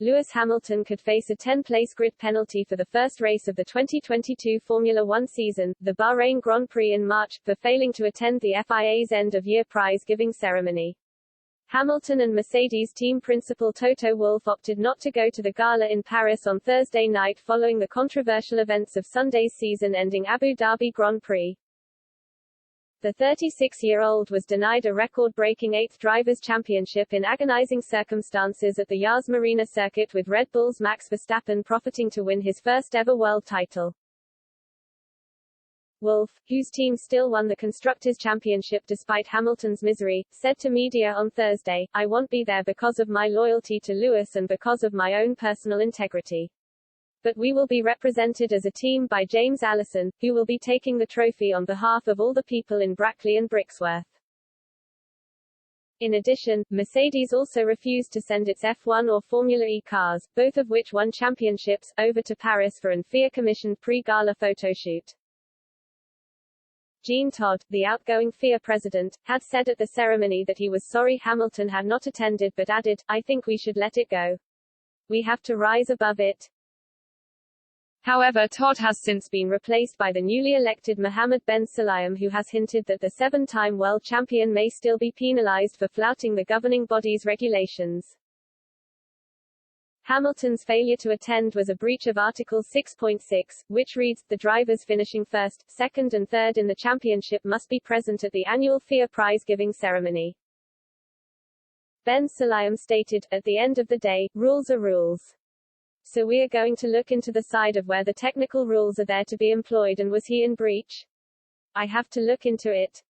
Lewis Hamilton could face a 10-place grid penalty for the first race of the 2022 Formula One season, the Bahrain Grand Prix in March, for failing to attend the FIA's end-of-year prize-giving ceremony. Hamilton and Mercedes team principal Toto Wolff opted not to go to the gala in Paris on Thursday night following the controversial events of Sunday's season-ending Abu Dhabi Grand Prix. The 36-year-old was denied a record-breaking 8th Drivers' Championship in agonizing circumstances at the Yas Marina circuit, with Red Bull's Max Verstappen profiting to win his first-ever world title. Wolff, whose team still won the Constructors' Championship despite Hamilton's misery, said to media on Thursday, "I won't be there because of my loyalty to Lewis and because of my own personal integrity. But we will be represented as a team by James Allison, who will be taking the trophy on behalf of all the people in Brackley and Brixworth." In addition, Mercedes also refused to send its F1 or Formula E cars, both of which won championships, over to Paris for an FIA-commissioned pre-gala photoshoot. Jean Todt, the outgoing FIA president, had said at the ceremony that he was sorry Hamilton had not attended but added, "I think we should let it go. We have to rise above it." However, Todt has since been replaced by the newly elected Mohammed Ben Sulayem, who has hinted that the 7-time world champion may still be penalized for flouting the governing body's regulations. Hamilton's failure to attend was a breach of Article 6.6, which reads, "The drivers finishing first, second and third in the championship must be present at the annual FIA prize-giving ceremony." Ben Sulayem stated, "At the end of the day, rules are rules. So we are going to look into the side of where the technical rules are there to be employed, and was he in breach? I have to look into it.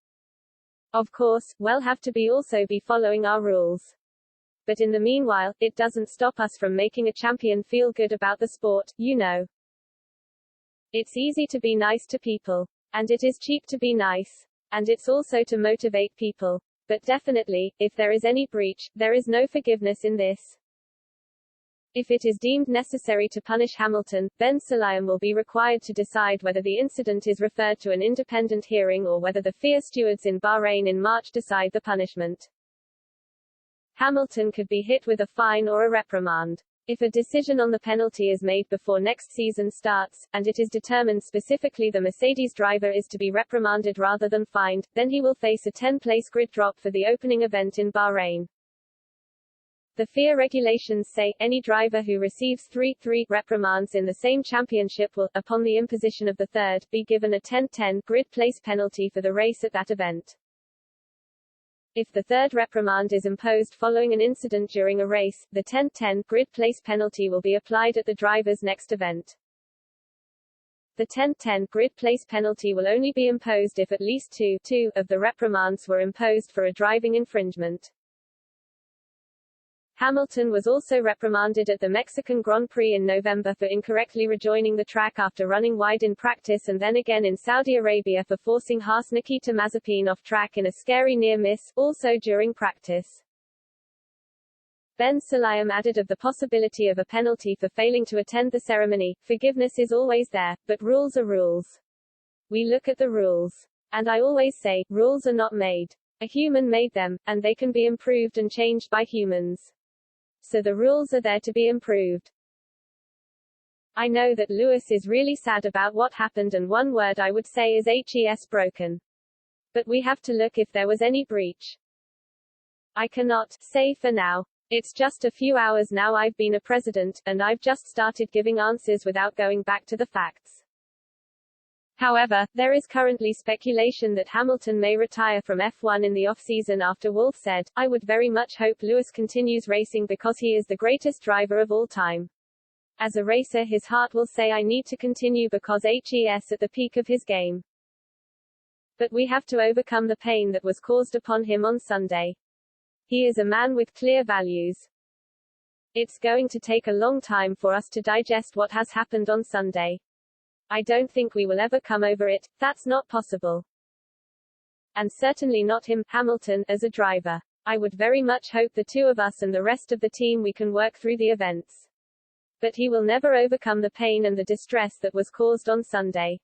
Of course, we'll have to also be following our rules. But in the meanwhile, it doesn't stop us from making a champion feel good about the sport, you know. It's easy to be nice to people. And it is cheap to be nice. And it's also to motivate people. But definitely, if there is any breach, there is no forgiveness in this. If it is deemed necessary to punish Hamilton, Ben Sulayem will be required to decide whether the incident is referred to an independent hearing or whether the FIA stewards in Bahrain in March decide the punishment. Hamilton could be hit with a fine or a reprimand. If a decision on the penalty is made before next season starts, and it is determined specifically the Mercedes driver is to be reprimanded rather than fined, then he will face a 10-place grid drop for the opening event in Bahrain. The FIA regulations say, any driver who receives 3 reprimands in the same championship will, upon the imposition of the third, be given a 10-10 grid place penalty for the race at that event. If the third reprimand is imposed following an incident during a race, the 10-10 grid place penalty will be applied at the driver's next event. The 10-10 grid place penalty will only be imposed if at least two of the reprimands were imposed for a driving infringement. Hamilton was also reprimanded at the Mexican Grand Prix in November for incorrectly rejoining the track after running wide in practice, and then again in Saudi Arabia for forcing Haas Nikita Mazepin off track in a scary near-miss, also during practice. Ben Sulayem added of the possibility of a penalty for failing to attend the ceremony, "Forgiveness is always there, but rules are rules. We look at the rules. And I always say, rules are not made. A human made them, and they can be improved and changed by humans. So the rules are there to be improved. I know that Lewis is really sad about what happened, and one word I would say is HES broken. But we have to look if there was any breach. I cannot say for now. It's just a few hours now I've been a president, and I've just started giving answers without going back to the facts." However, there is currently speculation that Hamilton may retire from F1 in the off-season after Wolff said, "I would very much hope Lewis continues racing because he is the greatest driver of all time. As a racer his heart will say I need to continue because HES at the peak of his game. But we have to overcome the pain that was caused upon him on Sunday. He is a man with clear values. It's going to take a long time for us to digest what has happened on Sunday. I don't think we will ever come over it, that's not possible. And certainly not him, Hamilton, as a driver. I would very much hope the two of us and the rest of the team we can work through the events. But he will never overcome the pain and the distress that was caused on Sunday.